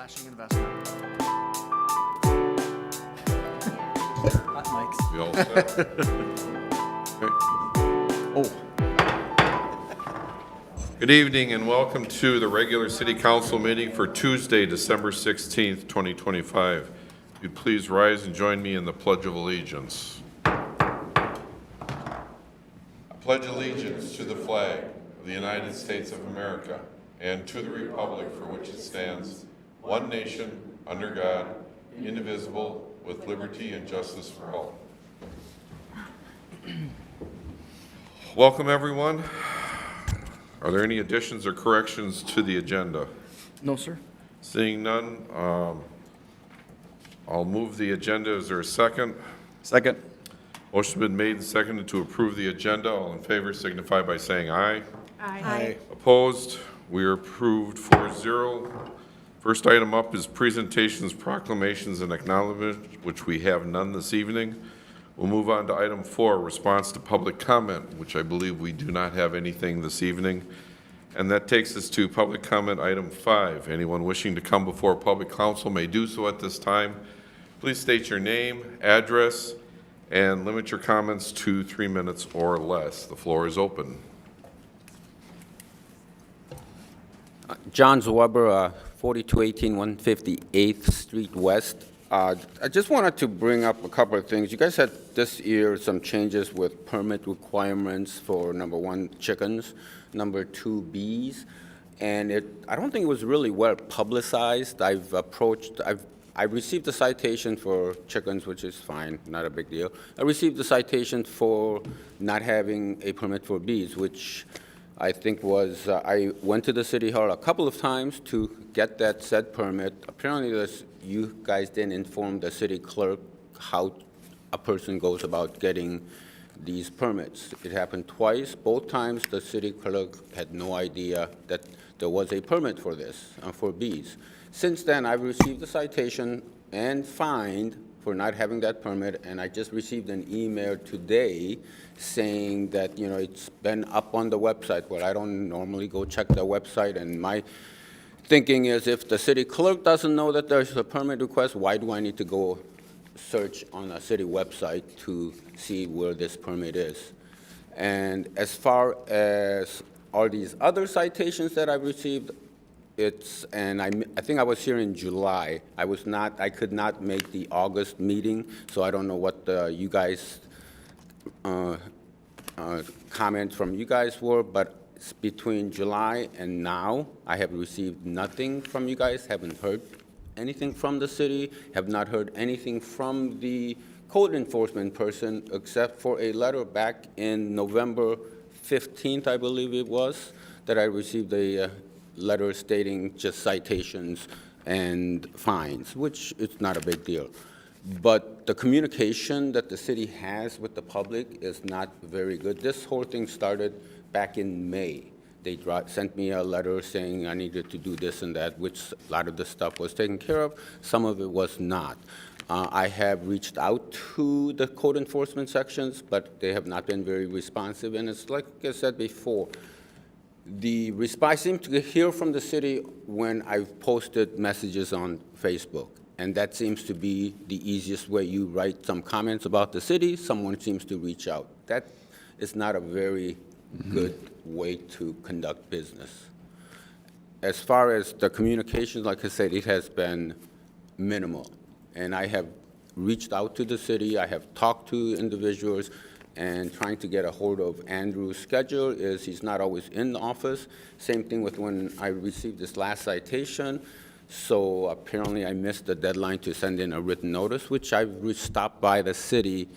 Flashing investment. Hot mics. We all set? Okay. Oh. Good evening and welcome to the regular city council meeting for Tuesday, December 16th, 2025. If you'd please rise and join me in the Pledge of Allegiance. I pledge allegiance to the flag of the United States of America and to the republic for which it stands, one nation, under God, indivisible, with liberty and justice for all. Welcome, everyone. Are there any additions or corrections to the agenda? No, sir. Seeing none, I'll move the agenda. Is there a second? Second. Motion been made and seconded to approve the agenda. All in favor signify by saying aye. Aye. Opposed? We are approved 4-0. First item up is presentations, proclamations, and acknowledgments, which we have none this evening. We'll move on to item 4, response to public comment, which I believe we do not have anything this evening. And that takes us to public comment item 5. Anyone wishing to come before public council may do so at this time. Please state your name, address, and limit your comments to 3 minutes or less. The floor is open. John Zweber, 4218 158th Street West. I just wanted to bring up a couple of things. You guys had this year some changes with permit requirements for number 1, chickens, number 2, bees, and I don't think it was really well publicized. I received a citation for chickens, which is fine, not a big deal. I received a citation for not having a permit for bees, which I think was, I went to the city hall a couple of times to get that said permit. Apparently, you guys didn't inform the city clerk how a person goes about getting these permits. It happened twice. Both times, the city clerk had no idea that there was a permit for this, for bees. Since then, I've received a citation and fined for not having that permit, and I just received an email today saying that, you know, it's been up on the website. Well, I don't normally go check the website, and my thinking is if the city clerk doesn't know that there's a permit request, why do I need to go search on a city website to see where this permit is? And as far as all these other citations that I've received, I think I was here in July. I could not make the August meeting, so I don't know what you guys comments from you guys were, but between July and now, I have received nothing from you guys, haven't heard anything from the city, have not heard anything from the code enforcement person, except for a letter back in November 15th, I believe it was, that I received a letter stating just citations and fines, which is not a big deal. But the communication that the city has with the public is not very good. This whole thing started back in May. They sent me a letter saying I needed to do this and that, which a lot of the stuff was taken care of. Some of it was not. I have reached out to the code enforcement sections, but they have not been very responsive. And it's like I said before, I seem to hear from the city when I've posted messages on Facebook, and that seems to be the easiest way. You write some comments about the city, someone seems to reach out. That is not a very good way to conduct business. As far as the communications, like I said, it has been minimal, and I have reached out to the city, I have talked to individuals, and trying to get a hold of Andrew's schedule is he's not always in the office. Same thing with when I received this last citation. So apparently I missed the deadline to send in a written notice, which I stopped by the city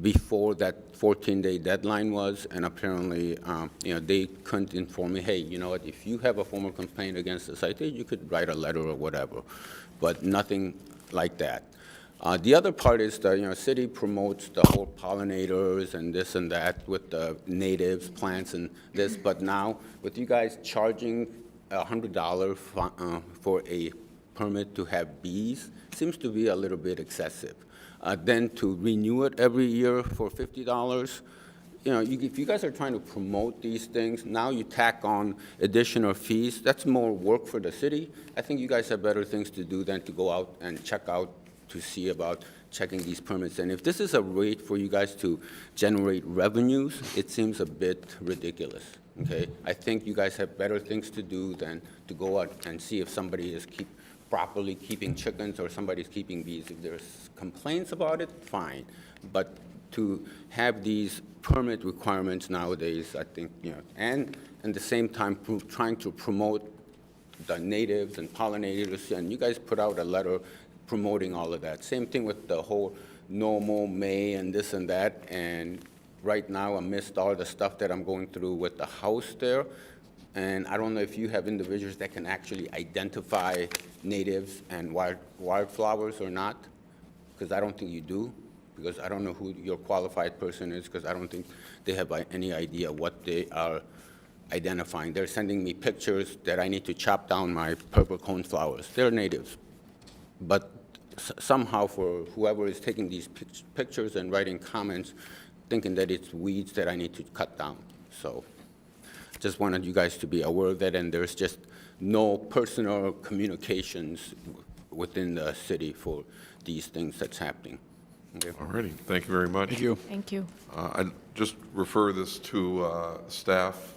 before that 14-day deadline was, and apparently they couldn't inform me, hey, you know what, if you have a formal complaint against the citation, you could write a letter or whatever, but nothing like that. The other part is the city promotes the whole pollinators and this and that with the natives, plants and this, but now with you guys charging $100 for a permit to have bees seems to be a little bit excessive. Then to renew it every year for $50, if you guys are trying to promote these things, now you tack on additional fees, that's more work for the city. I think you guys have better things to do than to go out and check out to see about checking these permits. And if this is a rate for you guys to generate revenues, it seems a bit ridiculous, okay? I think you guys have better things to do than to go out and see if somebody is properly keeping chickens or somebody's keeping bees. If there's complaints about it, fine. But to have these permit requirements nowadays, I think, and at the same time trying to promote the natives and pollinators, and you guys put out a letter promoting all of that. Same thing with the whole normal May and this and that, and right now amidst all the stuff that I'm going through with the house there, and I don't know if you have individuals that can actually identify natives and wildflowers or not, because I don't think you do, because I don't know who your qualified person is, because I don't think they have any idea what they are identifying. They're sending me pictures that I need to chop down my purple cone flowers. They're natives. But somehow for whoever is taking these pictures and writing comments, thinking that it's weeds that I need to cut down. So just wanted you guys to be aware of that, and there's just no personal communications within the city for these things that's happening. Okay. All righty, thank you very much. Thank you. Thank you. I just refer this to staff,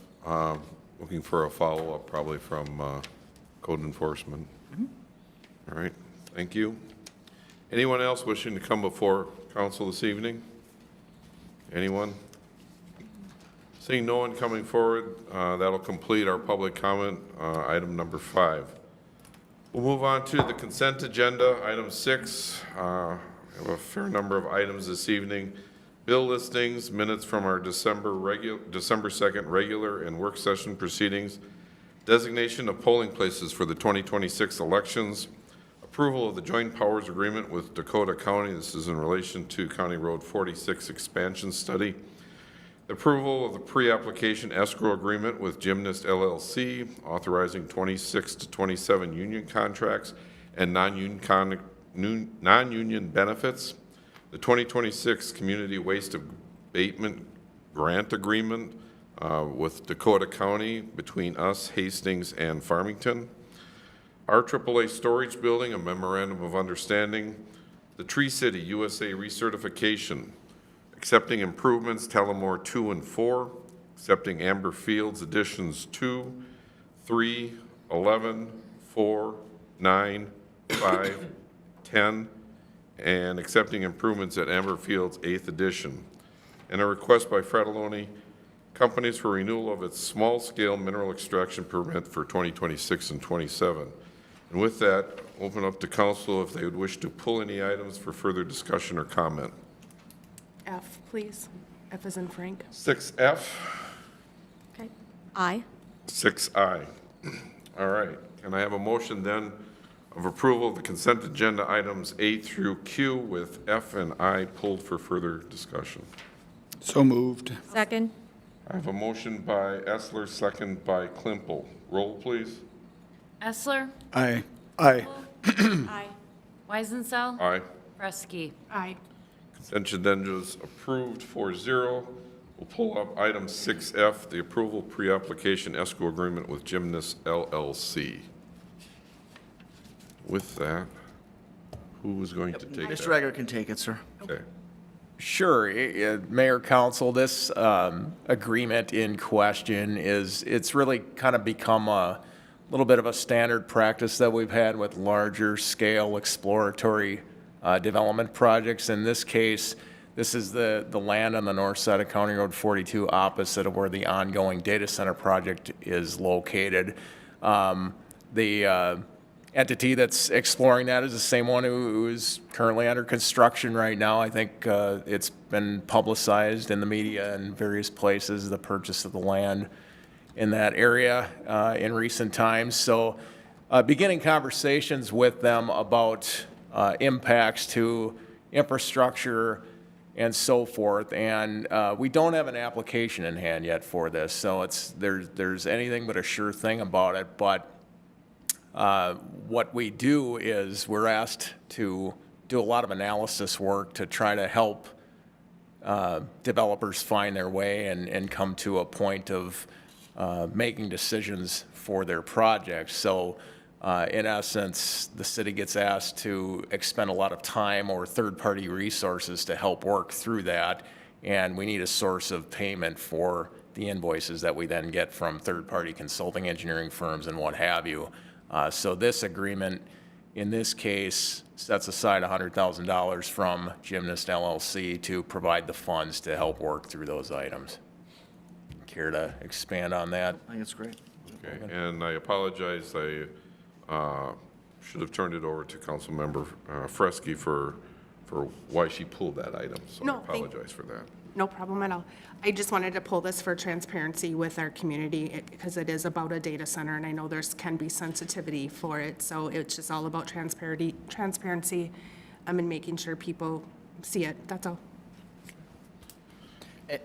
looking for a follow-up probably from code enforcement. All right, thank you. Anyone else wishing to come before council this evening? Anyone? Seeing no one coming forward, that'll complete our public comment, item number 5. We'll move on to the consent agenda, item 6. We have a fair number of items this evening. Bill listings, minutes from our December 2nd regular and work session proceedings, designation of polling places for the 2026 elections, approval of the joint powers agreement with Dakota County. This is in relation to County Road 46 expansion study. Approval of the pre-application escrow agreement with Gymnast LLC, authorizing 26 to 27 union contracts and non-union benefits. The 2026 Community Waste Abatement Grant Agreement with Dakota County between us, Hastings, and Farmington. Our AAA Storage Building, a memorandum of understanding. The Tree City USA recertification. Accepting improvements, Tullamore 2 and 4, accepting Amber Fields additions 2, 3, 11, 4, 9, 5, 10, and accepting improvements at Amber Fields 8th edition. And a request by Fratelloni Companies for renewal of its small-scale mineral extraction permit for 2026 and 27. And with that, open up to council if they would wish to pull any items for further discussion or comment. F, please. F as in Frank. 6F, Okay. I. 6I. All right. Can I have a motion then of approval of the consent agenda items A through Q with F and I pulled for further discussion? So moved. Second. I have a motion by Essler, second by Klimpel. Roll, please. Essler? Aye. Aye. Aye. Weisenthal? Aye. Bresky? Aye. Consent agenda is approved 4-0. We'll pull up item 6F, the approval pre-application escrow agreement with Gymnast LLC. With that, who is going to take that? Mr. Egger can take it, sir. Okay. Sure, Mayor, Council, this agreement in question it's really kind of become a little bit of a standard practice that we've had with larger scale exploratory development projects. In this case, this is the land on the north side of County Road 42 opposite of where the ongoing data center project is located. The entity that's exploring that is the same one who is currently under construction right now. I think it's been publicized in the media and various places, the purchase of the land in that area in recent times. So beginning conversations with them about impacts to infrastructure and so forth. And we don't have an application in hand yet for this. So there's anything but a sure thing about it. But what we do is we're asked to do a lot of analysis work to try to help developers find their way and come to a point of making decisions for their projects. So in essence, the city gets asked to expend a lot of time or third-party resources to help work through that, and we need a source of payment for the invoices that we then get from third-party consulting engineering firms and what have you. So this agreement, in this case, sets aside $100,000 from Gymnast LLC to provide the funds to help work through those items. Care to expand on that? I think it's great. Okay, and I apologize, I should have turned it over to Councilmember Fresky for why she pulled that item, so I No, apologize for that. No problem at all. I just wanted to pull this for transparency with our community because it is about a data center, and I know can be sensitivity for it. So it's just all about transparency, and making sure people see it. That's all.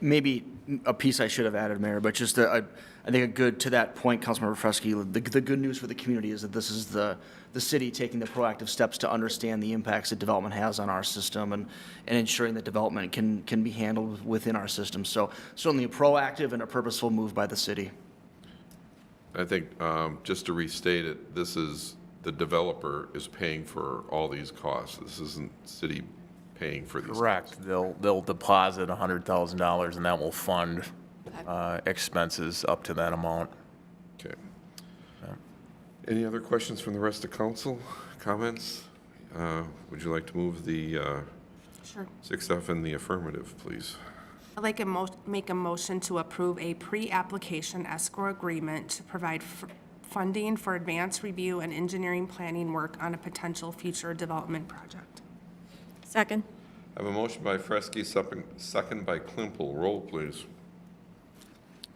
Maybe a piece I should have added, Mayor, but just I think to that point, Councilmember Fresky, the good news for the community is that this is the city taking the proactive steps to understand the impacts that development has on our system and ensuring that development can be handled within our system. So certainly a proactive and a purposeful move by the city. I think, just to restate it, the developer is paying for all these costs. This isn't city paying for these costs. Correct. They'll deposit $100,000 and that will fund expenses up to that amount. Okay. Any other questions from the rest of council? Comments? Would you like to move the Sure. 6F in the affirmative, please? I'd like to make a motion to approve a pre-application escrow agreement to provide funding for advanced review and engineering planning work on a potential future development project. Second. I have a motion by Fresky, second by Klimple. Roll, please.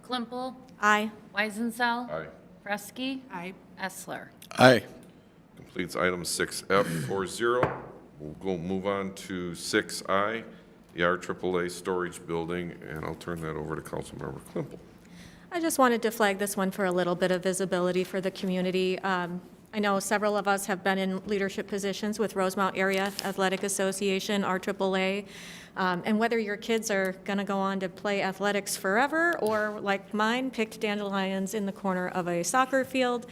Klimple, Aye. Weisenthal. Aye. Fresky. Aye. Essler. Aye. Completes item 6F 4-0. We'll move on to 6I, the RAAA storage building, and I'll turn that over to Councilmember Klimple. I just wanted to flag this one for a little bit of visibility for the community. I know several of us have been in leadership positions with Rosemount Area Athletic Association, RAAA, and whether your kids are going to go on to play athletics forever or, like mine, picked dandelions in the corner of a soccer field,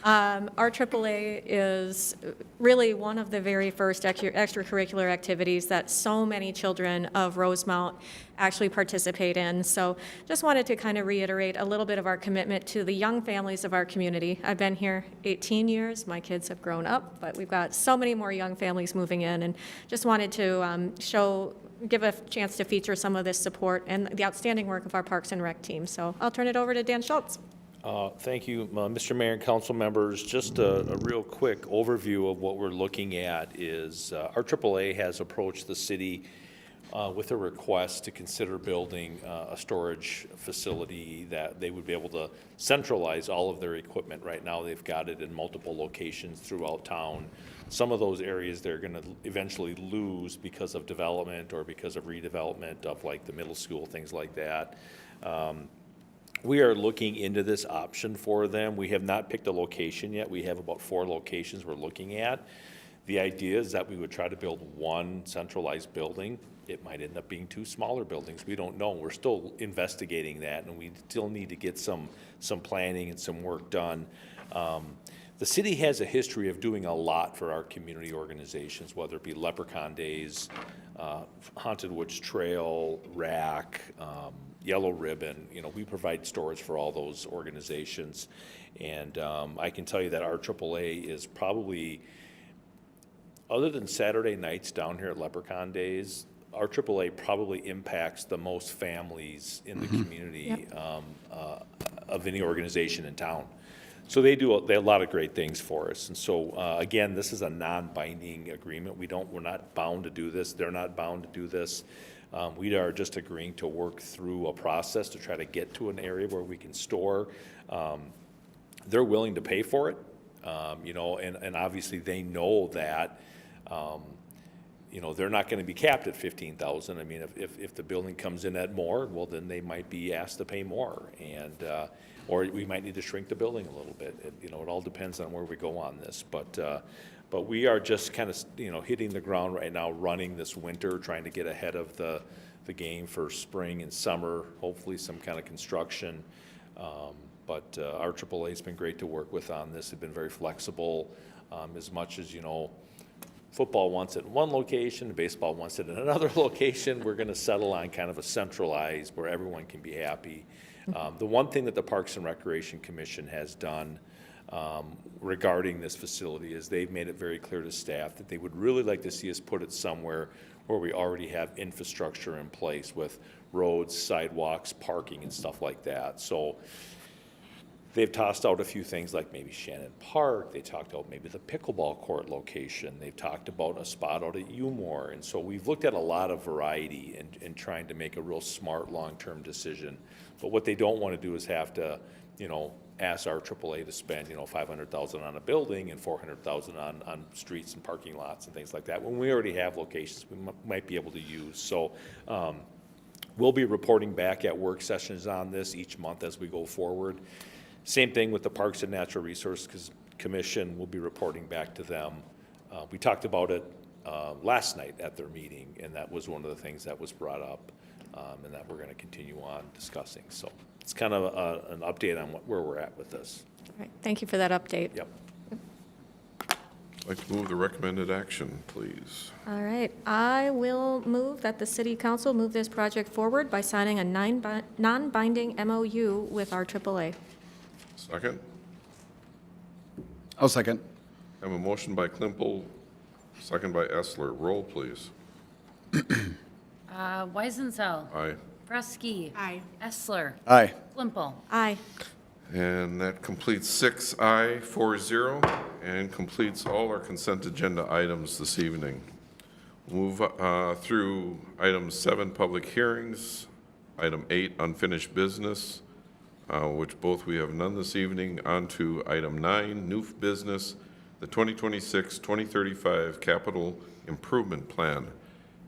RAAA is really one of the very first extracurricular activities that so many children of Rosemount actually participate in. So just wanted to kind of reiterate a little bit of our commitment to the young families of our community. I've been here 18 years. My kids have grown up, but we've got so many more young families moving in, and just wanted to give a chance to feature some of this support and the outstanding work of our Parks and Rec team. So I'll turn it over to Dan Schultz. Thank you, Mr. Mayor and council members. Just a real quick overview of what we're looking at is our AAA has approached the city with a request to consider building a storage facility that they would be able to centralize all of their equipment. Right now, they've got it in multiple locations throughout town. Some of those areas they're going to eventually lose because of development or because of redevelopment of like the middle school, things like that. We are looking into this option for them. We have not picked a location yet. We have about 4 locations we're looking at. The idea is that we would try to build one centralized building. It might end up being 2 smaller buildings. We don't know. We're still investigating that, and we still need to get some planning and some work done. The city has a history of doing a lot for our community organizations, whether it be Leprechaun Days, Haunted Woods Trail, RAC, Yellow Ribbon. You know, we provide storage for all those organizations. And I can tell you that our AAA is probably, other than Saturday nights down here at Leprechaun Days, our AAA probably impacts the most families in the community of any organization in town. So they do a lot of great things for us. And so, again, this is a non-binding agreement. We're not bound to do this. They're not bound to do this. We are just agreeing to work through a process to try to get to an area where we can store. They're willing to pay for it, you know, and obviously they know that, you know, they're not going to be capped at $15,000. I mean, if the building comes in at more, well, then they might be asked to pay more, and or we might need to shrink the building a little bit. You know, it all depends on where we go on this, but we are just kind of, you know, hitting the ground right now, running this winter, trying to get ahead of the the game for spring and summer, hopefully some kind of construction. But our AAA's been great to work with on this. They've been very flexible, as much as, football wants it in one location, baseball wants it in another location. We're going to settle on kind of a centralized where everyone can be happy. The one thing that the Parks and Recreation Commission has done regarding this facility is they've made it very clear to staff that they would really like to see us put it somewhere where we already have infrastructure in place with roads, sidewalks, parking, and stuff like that. So they've tossed out a few things like maybe Shannon Park. They talked about maybe the pickleball court location. They've talked about a spot out at Umore. And so we've looked at a lot of variety in trying to make a real smart long-term decision. But what they don't want to do is have to, ask our AAA to spend, $500,000 on a building and $400,000 on streets and parking lots and things like that, when we already have locations we might be able to use. So we'll be reporting back at work sessions on this each month as we go forward. Same thing with the Parks and Natural Resources Commission. We'll be reporting back to them. We talked about it last night at their meeting, and that was one of the things that was brought up, and that we're going to continue on discussing. So it's kind of an update on where we're at with this. All right, thank you for that update. Yep. I'd like to move the recommended action, please. All right, I will move that the city council move this project forward by signing a non-binding MOU with our AAA. Second? I'll second. I have a motion by Klimpel, second by Essler. Roll, please. Weisensell. Aye. Fresky. Aye. Essler. Aye. Klimpel. Aye. And that completes 6 for 0 and completes all our consent agenda items this evening. Move through item 7, public hearings, item 8, unfinished business, which both we have none this evening, on to item 9, new business, the 2026-2035 capital improvement plan.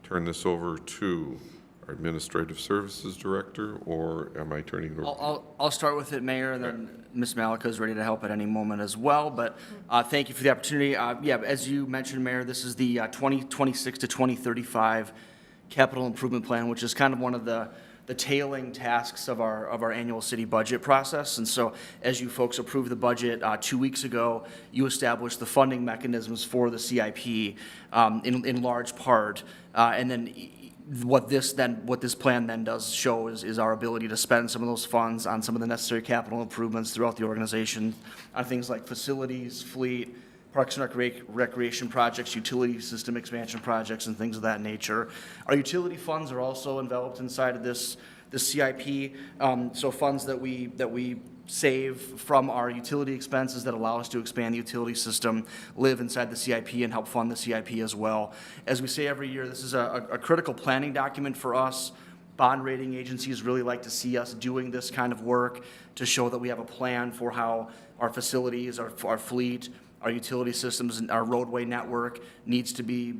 Turn this over to our Administrative Services Director, or am I turning it over? I'll start with it, Mayor, and then Ms. Malika is ready to help at any moment as well. But thank you for the opportunity. Yeah, as you mentioned, Mayor, this is the 2026 to 2035 capital improvement plan, which is kind of one of the tailing tasks of our annual city budget process. And so as you folks approved the budget 2 weeks ago, you established the funding mechanisms for the CIP in large part. And then what this plan then does show is our ability to spend some of those funds on some of the necessary capital improvements throughout the organization on things like facilities, fleet, parks and recreation projects, utility system expansion projects, and things of that nature. Our utility funds are also enveloped inside of this CIP. So funds that we save from our utility expenses that allow us to expand the utility system live inside the CIP and help fund the CIP as well. As we say every year, this is a critical planning document for us. Bond rating agencies really like to see us doing this kind of work to show that we have a plan for how our facilities, our fleet, our utility systems, and our roadway network needs to be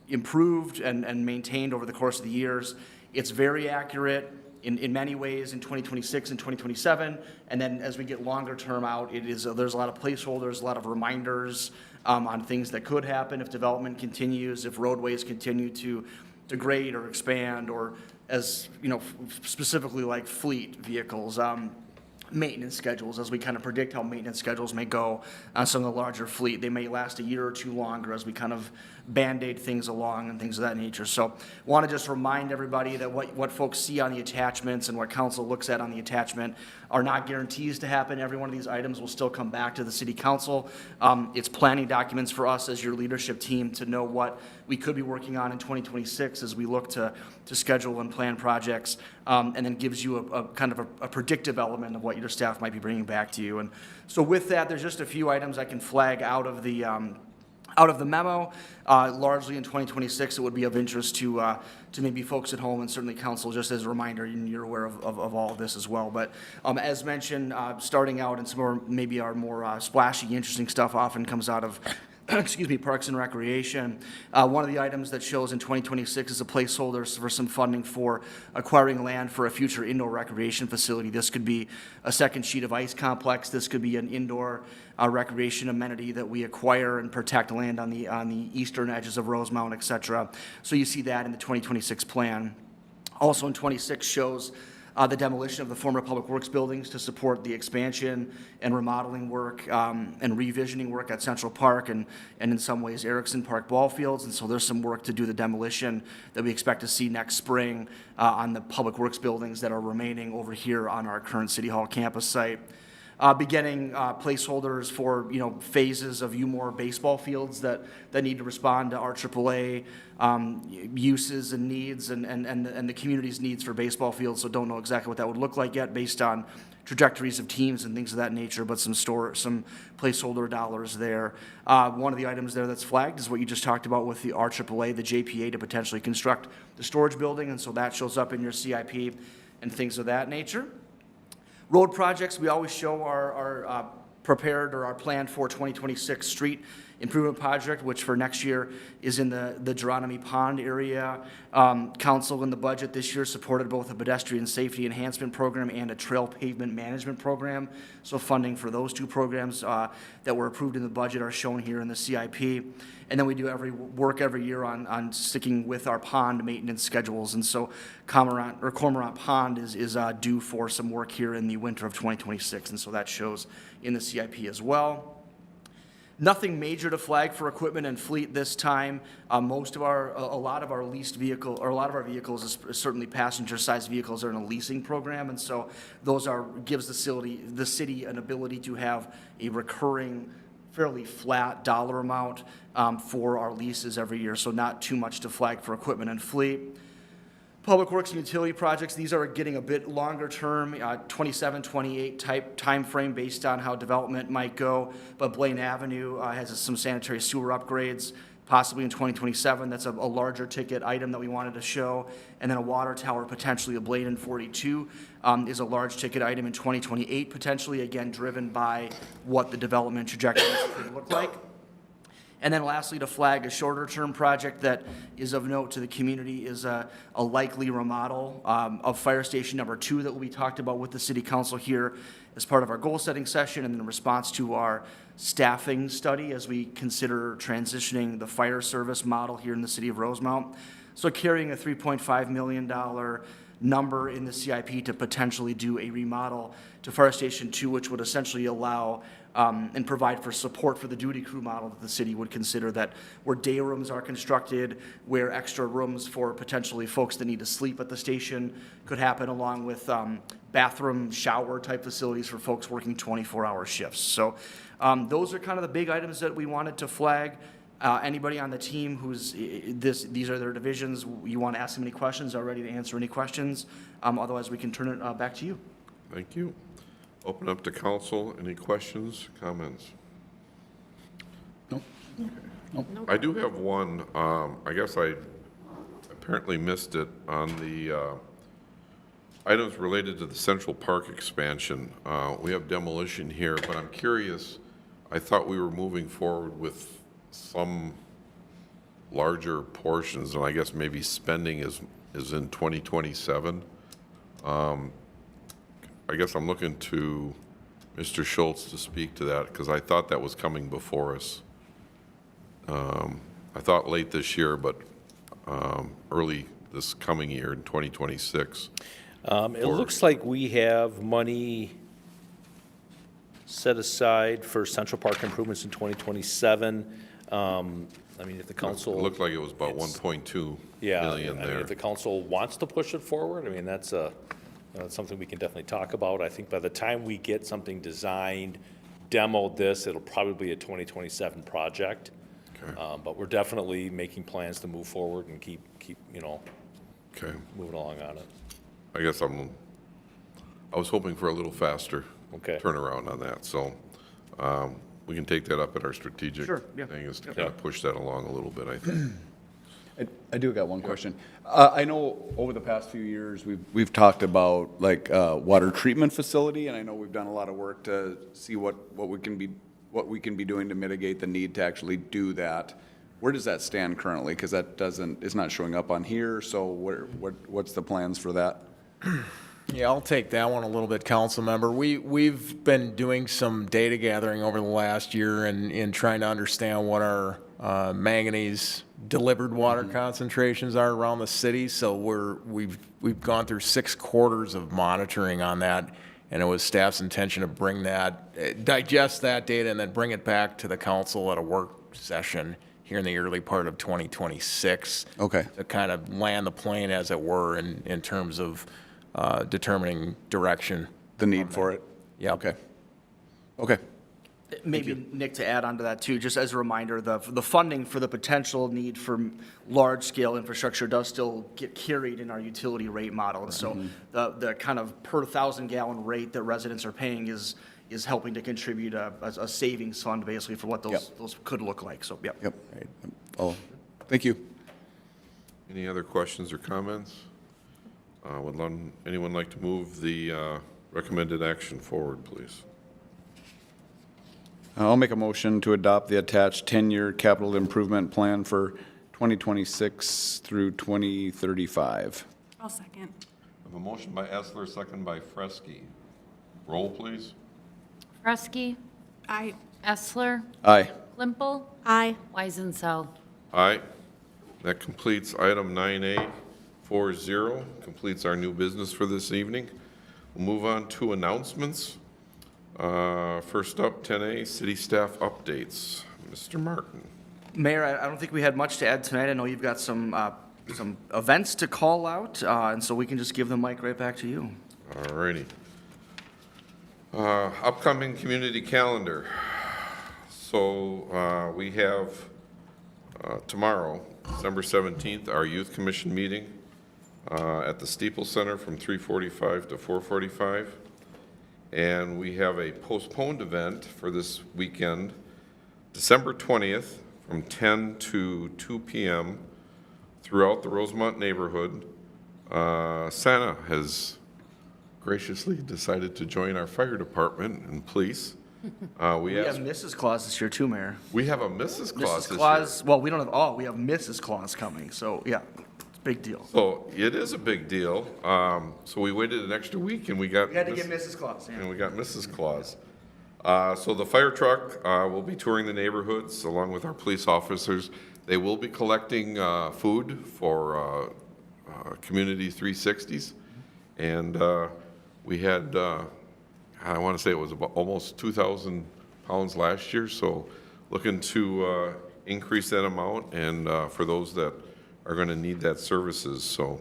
improved and maintained over the course of the years. It's very accurate in many ways in 2026 and 2027, and then as we get longer term out, there's a lot of placeholders, a lot of reminders on things that could happen if development continues, if roadways continue to degrade or expand, or as specifically like fleet vehicles. Maintenance schedules, as we kind of predict how maintenance schedules may go on some of the larger fleet. They may last a year or two longer as we kind of Band-Aid things along and things of that nature. So want to just remind everybody that what folks see on the attachments and what council looks at on the attachment are not guarantees to happen. Every one of these items will still come back to the city council. It's planning documents for us as your leadership team to know what we could be working on in 2026 as we look to schedule and plan projects, and then gives you a kind of a predictive element of what your staff might be bringing back to you. And so with that, there's just a few items I can flag out of the memo. Largely in 2026, it would be of interest to maybe folks at home and certainly council, just as a reminder, and you're aware of all of this as well. But as mentioned, starting out, and some more maybe our more splashy, interesting stuff often comes out of excuse me, Parks and Recreation. One of the items that shows in 2026 is a placeholder for some funding for acquiring land for a future indoor recreation facility. This could be a second sheet of ice complex. This could be an indoor recreation amenity that we acquire and protect land on the eastern edges of Rosemount, et cetera. So you see that in the 2026 plan. Also in 26 shows the demolition of the former Public Works buildings to support the expansion and remodeling work and revisioning work at Central Park and in some ways Erickson Park ball fields. And so there's some work to do the demolition that we expect to see next spring on the Public Works buildings that are remaining over here on our current City Hall campus site. Beginning placeholders for, phases of UMOR baseball fields that need to respond to our AAA uses and needs and the community's needs for baseball fields. So don't know exactly what that would look like yet based on trajectories of teams and things of that nature, but some placeholder dollars there. One of the items there that's flagged is what you just talked about with the RAAA, the JPA, to potentially construct the storage building, and so that shows up in your CIP and things of that nature. Road projects, we always show our prepared or our planned for 2026 street improvement project, which for next year is in the Geronimo Pond area. Council in the budget this year supported both a pedestrian safety enhancement program and a trail pavement management program. So funding for those two programs that were approved in the budget are shown here in the CIP. And then we do work every year on sticking with our pond maintenance schedules. And so Cormorant Pond is due for some work here in the winter of 2026. And so that shows in the CIP as well. Nothing major to flag for equipment and fleet this time. A lot of our vehicles, certainly passenger-sized vehicles, are in a leasing program, and so those gives the city an ability to have a recurring, fairly flat dollar amount for our leases every year. So not too much to flag for equipment and fleet. Public Works and utility projects, these are getting a bit longer term, 27, 28 type time frame based on how development might go. But Blaine Avenue has some sanitary sewer upgrades, possibly in 2027. That's a larger ticket item that we wanted to show. And then a water tower, potentially a Blaine and 42, is a large ticket item in 2028, potentially, again, driven by what the development trajectories could look like. And then lastly, to flag a shorter-term project that is of note to the community is a likely remodel of Fire Station number 2 that will be talked about with the City Council here as part of our goal-setting session and in response to our staffing study as we consider transitioning the fire service model here in the city of Rosemount. So carrying a $3.5 million number in the CIP to potentially do a remodel to Fire Station 2, which would essentially allow and provide for support for the duty crew model that the city would consider, that where day rooms are constructed, where extra rooms for potentially folks that need to sleep at the station could happen, along with bathroom, shower type facilities for folks working 24-hour shifts. So those are kind of the big items that we wanted to flag. Anybody on the team these are their divisions, you want to ask them any questions, are ready to answer any questions. Otherwise, we can turn it back to you. Thank you. Open up to council. Any questions, comments? No. I do have one. I guess I apparently missed it on the items related to the Central Park expansion. We have demolition here, but I'm curious. I thought we were moving forward with some larger portions, and I guess maybe spending is in 2027. I guess I'm looking to Mr. Schultz to speak to that, because I thought that was coming before us. I thought late this year, but early this coming year in 2026. It looks like we have money set aside for Central Park improvements in 2027. I mean, if the council. It looked like it was about 1.2 million I mean, there. if the council wants to push it forward, I mean, that's something we can definitely talk about. I think by the time we get something designed, demoed this, it'll probably be a 2027 project. Okay. But we're definitely making plans to move forward and keep Okay. moving along on it. I guess I was hoping for a little faster Okay. turnaround on that, so we can take that up at our strategic Sure, yeah. thing, is to kind of push that along a little bit, I think. I do got one question. I know over the past few years, we've talked about like water treatment facility, and I know we've done a lot of work to see what we can be doing to mitigate the need to actually do that. Where does that stand currently? Because it's not showing up on here. So what's the plans for that? Yeah, I'll take that one a little bit, council member. We've been doing some data gathering over the last year in trying to understand what our manganese delivered water concentrations are around the city. So we've gone through 6 quarters of monitoring on that, and it was staff's intention to bring that, digest that data, and then bring it back to the council at a work session here in the early part of 2026. Okay. To kind of land the plane, as it were, in terms of determining direction. The need for it? Yeah. Okay. Okay. Maybe, Nick, to add on to that too, just as a reminder, the funding for the potential need for large-scale infrastructure does still get carried in our utility rate model. And so the kind of per 1,000-gallon rate that residents are paying is helping to contribute a savings fund basically for what those could look like. So, yep. Yep. Oh, thank you. Any other questions or comments? Would anyone like to move the recommended action forward, please? I'll make a motion to adopt the attached 10-year capital improvement plan for 2026 through 2035. I'll second. I have a motion by Essler, second by Fresky. Roll, please. Fresky, Aye. Essler, Aye. Klimple, Aye. Weisenthal. Aye. That completes item 9A 40, completes our new business for this evening. We'll move on to announcements. First up, 10A, city staff updates. Mr. Martin. Mayor, I don't think we had much to add tonight. I know you've got some events to call out, and so we can just give the mic right back to you. All righty. Upcoming community calendar. So we have tomorrow, December 17th, our Youth Commission meeting at the Steeple Center from 3:45 to 4:45. And we have a postponed event for this weekend, December 20th, from 10 to 2 p.m. throughout the Rosemont neighborhood. Santa has graciously decided to join our fire department and police. We have Mrs. Claus this year too, Mayor. We have a Mrs. Claus Mrs. this Claus, well, we don't have, we have Mrs. Claus coming, so, yeah, it's a big deal. So it is a big deal. So we waited an extra week and we got. We had to get Mrs. Claus, yeah. And we got Mrs. Claus. So the fire truck will be touring the neighborhoods along with our police officers. They will be collecting food for Community 360s. And we had, I want to say it was about almost 2,000 pounds last year. So looking to increase that amount and for those that are going to need that services. So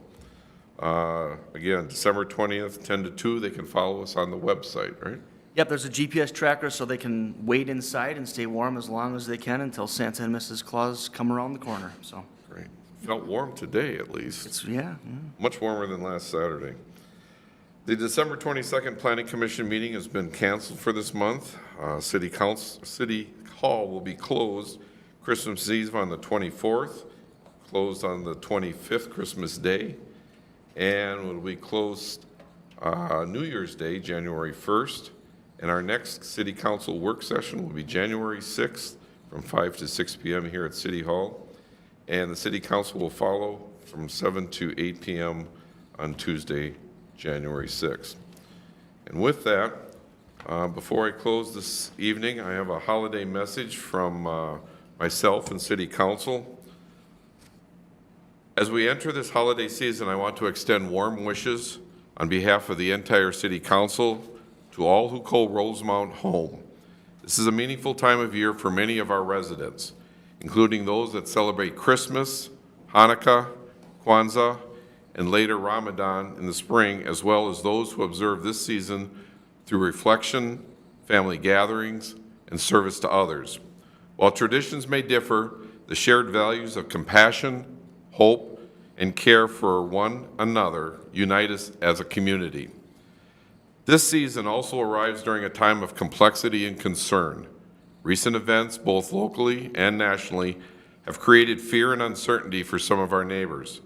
again, December 20th, 10 to 2, they can follow us on the website, right? Yep, there's a GPS tracker so they can wait inside and stay warm as long as they can until Santa and Mrs. Claus come around the corner, so. Great. Felt warm today, at least. It's, yeah. Much warmer than last Saturday. The December 22nd Planning Commission meeting has been canceled for this month. City Hall will be closed Christmas Eve on the 24th, closed on the 25th, Christmas Day, and will be closed New Year's Day, January 1st. And our next City Council work session will be January 6th from 5 to 6 p.m. here at City Hall. And the City Council will follow from 7 to 8 p.m. on Tuesday, January 6th. And with that, before I close this evening, I have a holiday message from myself and City Council. As we enter this holiday season, I want to extend warm wishes on behalf of the entire City Council to all who call Rosemont home. This is a meaningful time of year for many of our residents, including those that celebrate Christmas, Hanukkah, Kwanzaa, and later Ramadan in the spring, as well as those who observe this season through reflection, family gatherings, and service to others. While traditions may differ, the shared values of compassion, hope, and care for one another unite us as a community. This season also arrives during a time of complexity and concern. Recent events, both locally and nationally, have created fear and uncertainty for some of our neighbors.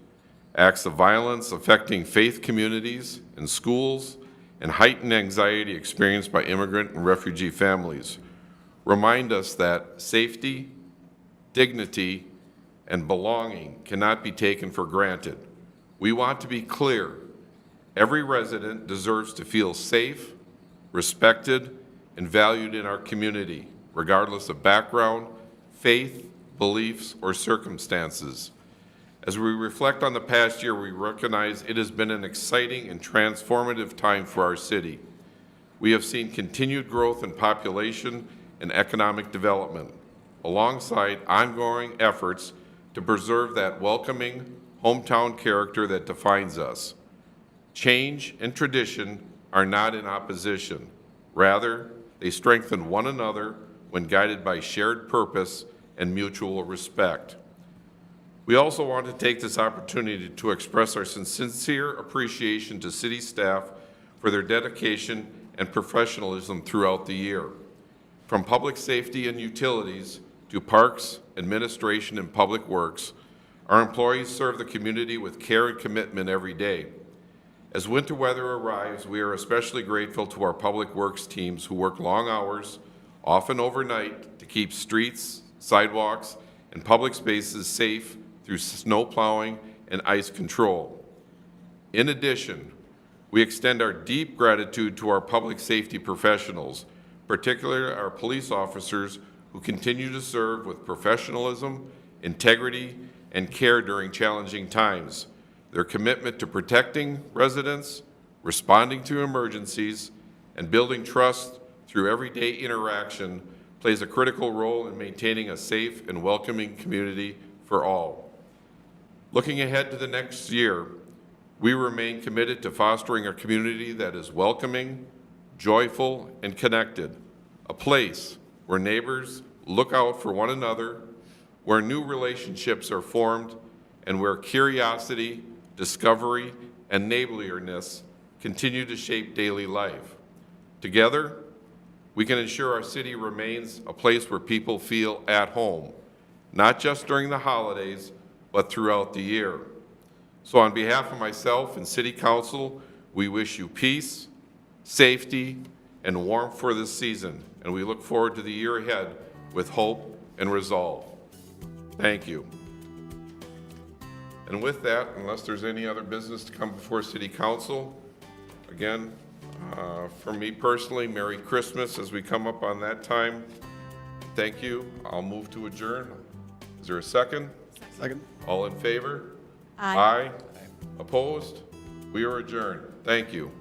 Acts of violence affecting faith communities and schools, and heightened anxiety experienced by immigrant and refugee families remind us that safety, dignity, and belonging cannot be taken for granted. We want to be clear. Every resident deserves to feel safe, respected, and valued in our community, regardless of background, faith, beliefs, or circumstances. As we reflect on the past year, we recognize it has been an exciting and transformative time for our city. We have seen continued growth in population and economic development, alongside ongoing efforts to preserve that welcoming hometown character that defines us. Change and tradition are not in opposition. Rather, they strengthen one another when guided by shared purpose and mutual respect. We also want to take this opportunity to express our sincere appreciation to city staff for their dedication and professionalism throughout the year. From public safety and utilities to parks, administration, and public works, our employees serve the community with care and commitment every day. As winter weather arrives, we are especially grateful to our public works teams who work long hours, often overnight, to keep streets, sidewalks, and public spaces safe through snow plowing and ice control. In addition, we extend our deep gratitude to our public safety professionals, particularly our police officers who continue to serve with professionalism, integrity, and care during challenging times. Their commitment to protecting residents, responding to emergencies, and building trust through everyday interaction plays a critical role in maintaining a safe and welcoming community for all. Looking ahead to the next year, we remain committed to fostering a community that is welcoming, joyful, and connected, a place where neighbors look out for one another, where new relationships are formed, and where curiosity, discovery, and neighborliness continue to shape daily life. Together, we can ensure our city remains a place where people feel at home, not just during the holidays, but throughout the year. So on behalf of myself and City Council, we wish you peace, safety, and warmth for this season, and we look forward to the year ahead with hope and resolve. Thank you. And with that, unless there's any other business to come before City Council, again, for me personally, Merry Christmas as we come up on that time. Thank you. I'll move to adjourn. Is there a second? Second. All in favor? Aye. Opposed? We are adjourned. Thank you.